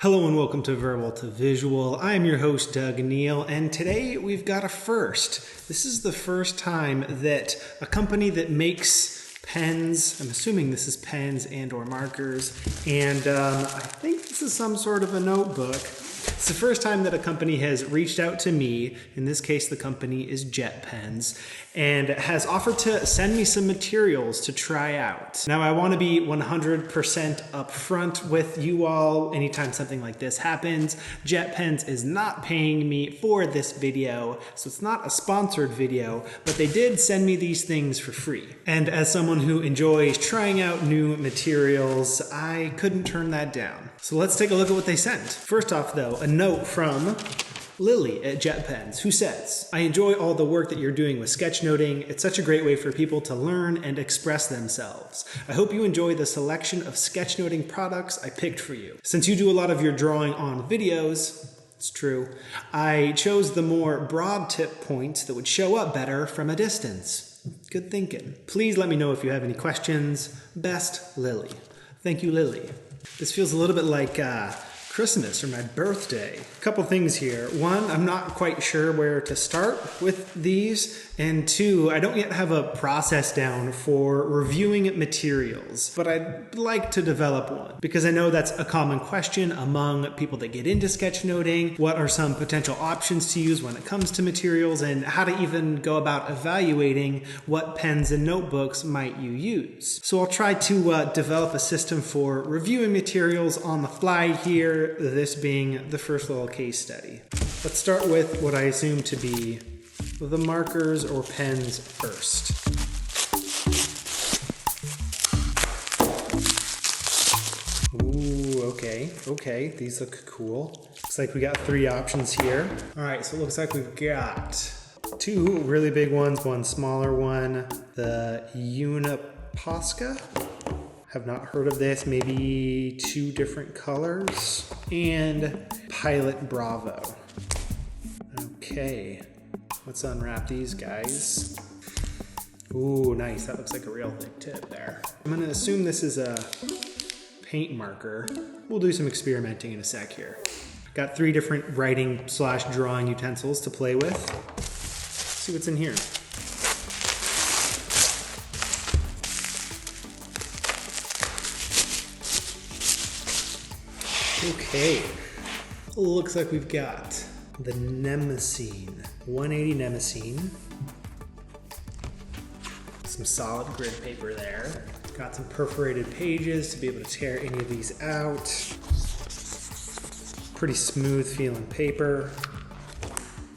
Hello and welcome to Verbal to Visual. I am your host, Doug Neill, and today we've got a first. This is the first time that a company that makes pens, I'm assuming this is pens and or markers, and I think this is some sort of a notebook. It's the first time that a company has reached out to me, in this case the company is JetPens, and has offered to send me some materials to try out. Now I want to be 100% upfront with you all anytime something like this happens. JetPens is not paying me for this video, so it's not a sponsored video, but they did send me these things for free. And as someone who enjoys trying out new materials, I couldn't turn that down. So let's take a look at what they sent. First off though, a note from Lily at JetPens, who says, I enjoy all the work that you're doing with sketchnoting. It's such a great way for people to learn and express themselves. I hope you enjoy the selection of sketchnoting products I picked for you. Since you do a lot of your drawing on videos, it's true, I chose the more broad tip points that would show up better from a distance. Good thinking. Please let me know if you have any questions. Best, Lily. Thank you, Lily. This feels a little bit like Christmas or my birthday. A couple things here. One, I'm not quite sure where to start with these. And two, I don't yet have a process down for reviewing materials, but I'd like to develop one because I know that's a common question among people that get into sketchnoting. What are some potential options to use when it comes to materials, and how to even go about evaluating what pens and notebooks might you use? So I'll try to develop a system for reviewing materials on the fly here, this being the first little case study. Let's start with what I assume to be the markers or pens first. Ooh, okay, these look cool. Looks like we got three options here. All right, so it looks like we've got two really big ones, one smaller one, the Uniposca. Have not heard of this, maybe two different colors, and Pilot Bravo. Okay. Let's unwrap these guys. Ooh, nice. That looks like a real thick tip there. I'm gonna assume this is a paint marker. We'll do some experimenting in a sec here. Got three different writing / drawing utensils to play with. Let's see what's in here. Okay. Looks like we've got the Nemesine, 180 Nemesine. Some solid grid paper there. Got some perforated pages to be able to tear any of these out. Pretty smooth feeling paper.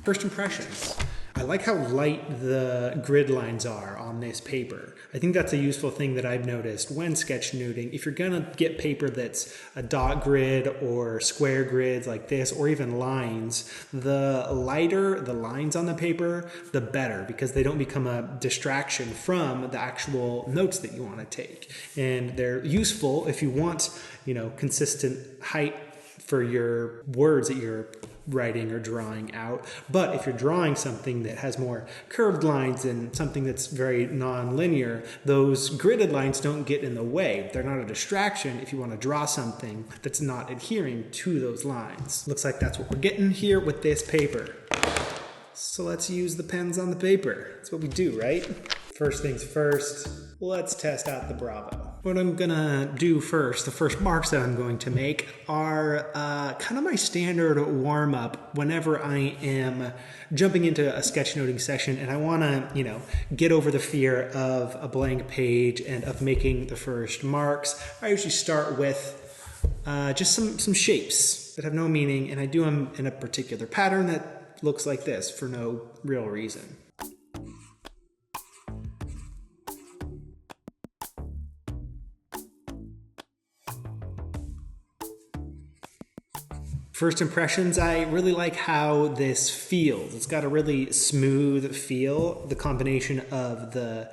First impressions. I like how light the grid lines are on this paper. I think that's a useful thing that I've noticed when sketchnoting. If you're gonna get paper that's a dot grid or square grids like this, or even lines, the lighter the lines on the paper, the better, because they don't become a distraction from the actual notes that you want to take. And they're useful if you want, consistent height for your words that you're writing or drawing out. But if you're drawing something that has more curved lines and something that's very non-linear, those gridded lines don't get in the way. They're not a distraction if you want to draw something that's not adhering to those lines. Looks like that's what we're getting here with this paper. So let's use the pens on the paper. That's what we do, right? First things first, let's test out the Bravo. What I'm gonna do first, the first marks that I'm going to make are kind of my standard warm-up whenever I am jumping into a sketchnoting session and I wanna, get over the fear of a blank page and of making the first marks. I usually start with just some shapes that have no meaning, and I do them in a particular pattern that looks like this for no real reason. First impressions, I really like how this feels. It's got a really smooth feel. The combination of the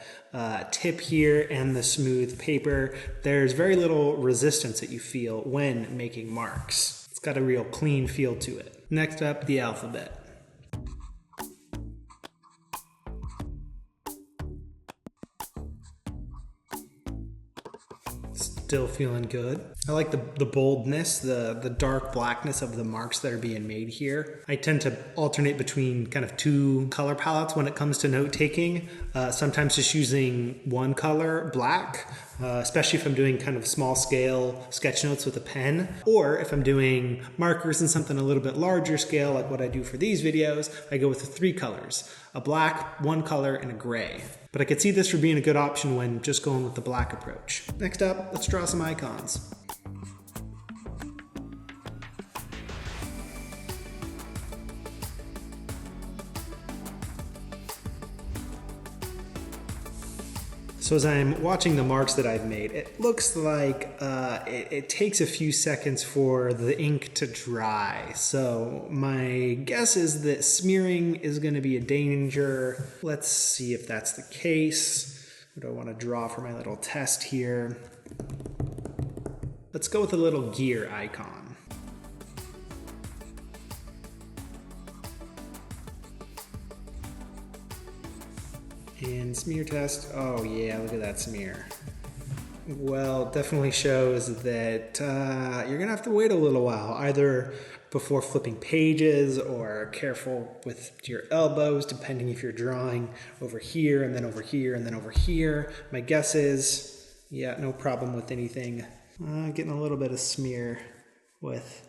tip here and the smooth paper, there's very little resistance that you feel when making marks. It's got a real clean feel to it. Next up, the alphabet. Still feeling good. I like the boldness, the dark blackness of the marks that are being made here. I tend to alternate between kind of two color palettes when it comes to note taking. Sometimes just using one color, black, especially if I'm doing kind of small scale sketch notes with a pen, or if I'm doing markers in something a little bit larger scale, like what I do for these videos, I go with the 3 colors, a black, one color, and a gray. But I could see this for being a good option when just going with the black approach. Next up, let's draw some icons. So as I'm watching the marks that I've made, it looks like it takes a few seconds for the ink to dry. So my guess is that smearing is going to be a danger. Let's see if that's the case. What do I want to draw for my little test here? Let's go with a little gear icon. And smear test, oh yeah, look at that smear. Well, definitely shows that you're gonna have to wait a little while, either before flipping pages or careful with your elbows, depending if you're drawing over here and then over here and then over here. My guess is, yeah, no problem with anything. Getting a little bit of smear with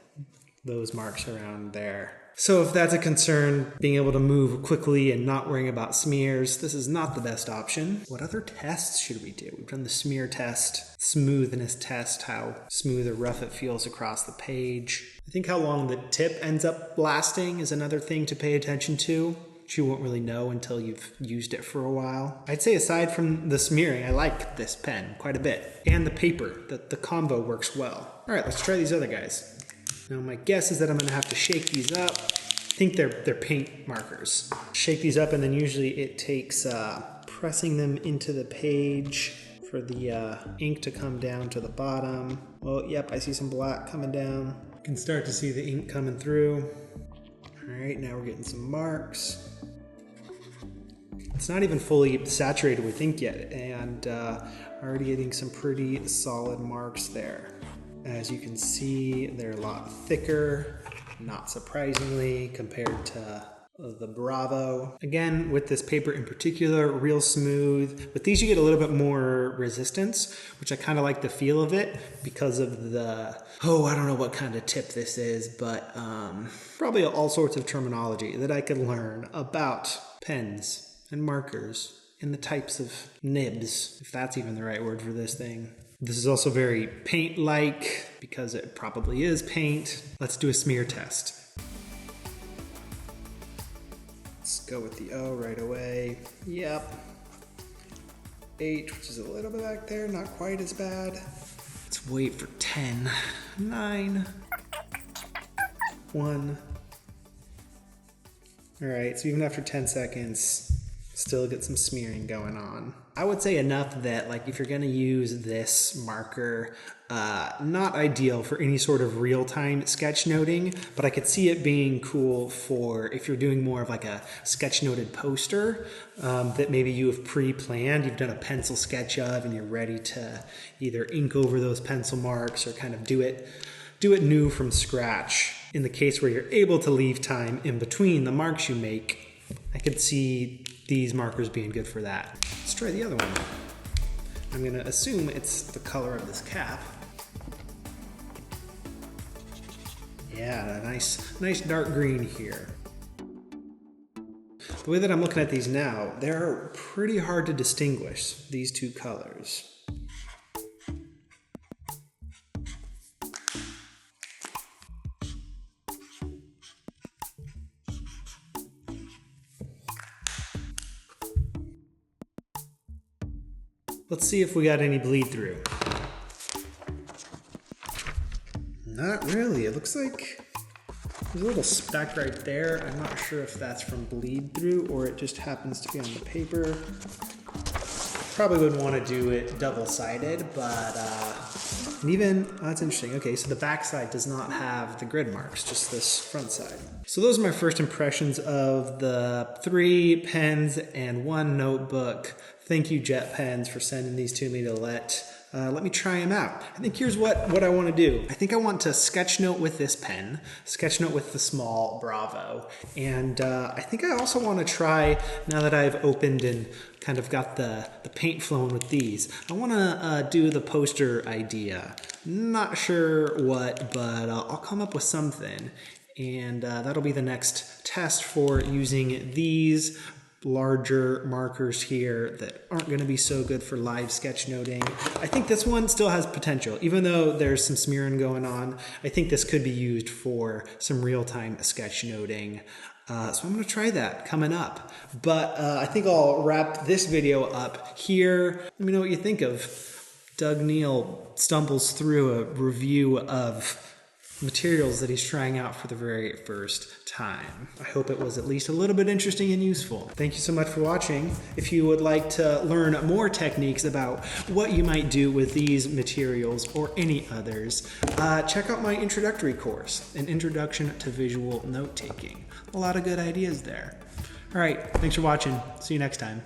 those marks around there. So if that's a concern, being able to move quickly and not worrying about smears, this is not the best option. What other tests should we do? We've done the smear test, smoothness test, how smooth or rough it feels across the page. I think how long the tip ends up lasting is another thing to pay attention to, which you won't really know until you've used it for a while. I'd say aside from the smearing, I like this pen quite a bit. And the paper, the combo works well. All right, let's try these other guys. Now my guess is that I'm gonna have to shake these up. I think they're paint markers. Shake these up and then usually it takes pressing them into the page for the ink to come down to the bottom. Well, yep, I see some black coming down. You can start to see the ink coming through. All right, now we're getting some marks. It's not even fully saturated with ink yet, and already getting some pretty solid marks there. As you can see, they're a lot thicker, not surprisingly, compared to the Bravo. Again, with this paper in particular, real smooth. With these, you get a little bit more resistance, which I kind of like the feel of it because of the, I don't know what kind of tip this is, but probably all sorts of terminology that I could learn about pens and markers and the types of nibs, if that's even the right word for this thing. This is also very paint-like because it probably is paint. Let's do a smear test. Let's go with the O right away. Yep. H, which is a little bit back there, not quite as bad. Let's wait for 10, 9, 1. All right, so even after 10 seconds, still get some smearing going on. I would say enough that, like, if you're gonna use this marker, not ideal for any sort of real-time sketchnoting, but I could see it being cool for if you're doing more of like a sketchnoted poster that maybe you have pre-planned, you've done a pencil sketch of, and you're ready to either ink over those pencil marks or kind of do it new from scratch. In the case where you're able to leave time in between the marks you make, I could see these markers being good for that. Let's try the other one. I'm gonna assume it's the color of this cap. Yeah, a nice dark green here. The way that I'm looking at these now, they're pretty hard to distinguish, these two colors. Let's see if we got any bleed through. Not really. It looks like there's a little speck right there. I'm not sure if that's from bleed through or it just happens to be on the paper. Probably would want to do it double-sided, but and even, that's interesting. Okay, so the back side does not have the grid marks, just this front side. So those are my first impressions of the 3 pens and 1 notebook. Thank you, JetPens, for sending these to me to let let me try them out. I think here's what I want to do. I think I want to sketchnote with this pen, sketchnote with the small Bravo, and I think I also want to try, now that I've opened and kind of got the paint flowing with these, I want to do the poster idea. Not sure what, but I'll come up with something, and that'll be the next test for using these larger markers here that aren't going to be so good for live sketchnoting. I think this one still has potential, even though there's some smearing going on. I think this could be used for some real-time sketchnoting. So I'm going to try that coming up. But I think I'll wrap this video up here. Let me know what you think of Doug Neill stumbles through a review of materials that he's trying out for the very first time. I hope it was at least a little bit interesting and useful. Thank you so much for watching. If you would like to learn more techniques about what you might do with these materials or any others, check out my introductory course, An Introduction to Visual Note-Taking. A lot of good ideas there. All right, thanks for watching. See you next time.